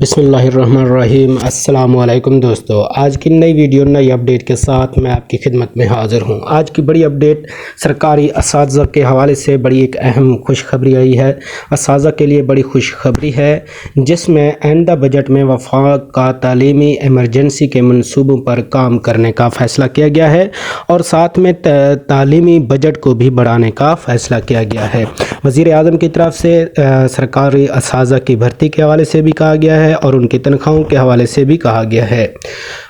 بسم اللہ الرحمن الرحیم۔ السلام علیکم دوستو، آج کی نئی ویڈیو نئی اپڈیٹ کے ساتھ میں آپ کی خدمت میں حاضر ہوں۔ آج کی بڑی اپڈیٹ سرکاری اساتذہ کے حوالے سے بڑی ایک اہم خوشخبری آئی ہے۔ اساتذہ کے لیے بڑی خوشخبری ہے، جس میں آئندہ بجٹ میں وفاق کا تعلیمی ایمرجنسی کے منصوبوں پر کام کرنے کا فیصلہ کیا گیا ہے اور ساتھ میں تعلیمی بجٹ کو بھی بڑھانے کا فیصلہ کیا گیا ہے۔ وزیر اعظم کی طرف سے سرکاری اساتذہ کی بھرتی کے حوالے سے بھی کہا گیا ہے اور ان کی تنخواہوں کے حوالے سے بھی کہا گیا ہے،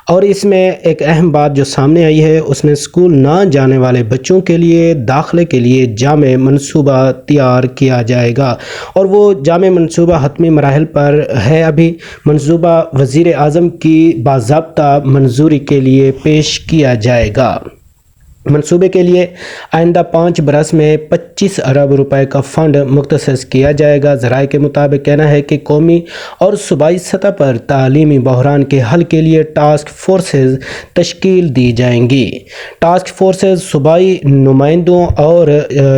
اور اس میں ایک اہم بات جو سامنے آئی ہے، اس میں اسکول نہ جانے والے بچوں کے لیے داخلے کے لیے جامع منصوبہ تیار کیا جائے گا، اور وہ جامع منصوبہ حتمی مراحل پر ہے۔ ابھی منصوبہ وزیر اعظم کی باضابطہ منظوری کے لیے پیش کیا جائے گا۔ منصوبے کے لیے آئندہ 5 برس میں 25 ارب روپے کا فنڈ مختص کیا جائے گا۔ ذرائع کے مطابق کہنا ہے کہ قومی اور صوبائی سطح پر تعلیمی بحران کے حل کے لیے ٹاسک فورسز تشکیل دی جائیں گی۔ ٹاسک فورسز صوبائی نمائندوں اور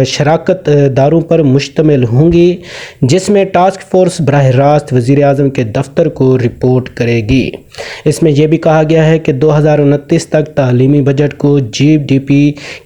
شراکت داروں پر مشتمل ہوں گی، جس میں ٹاسک فورس براہ راست وزیر اعظم کے دفتر کو رپورٹ کرے گی۔ اس میں یہ بھی کہا گیا ہے کہ 2029 تک تعلیمی بجٹ کو جی ڈی پی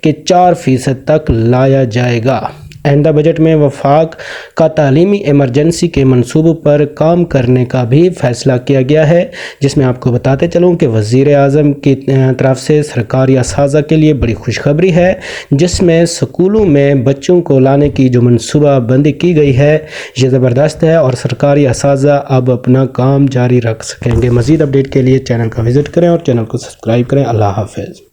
کے 4% تک لایا جائے گا۔ آئندہ بجٹ میں وفاق کا تعلیمی ایمرجنسی کے منصوبوں پر کام کرنے کا بھی فیصلہ کیا گیا ہے، جس میں آپ کو بتاتے چلوں کہ وزیر اعظم کی طرف سے سرکاری اساتذہ کے لیے بڑی خوشخبری ہے، جس میں سکولوں میں بچوں کو لانے کی جو منصوبہ بندی کی گئی ہے یہ زبردست ہے، اور سرکاری اساتذہ اب اپنا کام جاری رکھ سکیں گے۔ مزید اپڈیٹ کے لیے چینل کا وزٹ کریں اور چینل کو سبسکرائب کریں۔ اللہ حافظ۔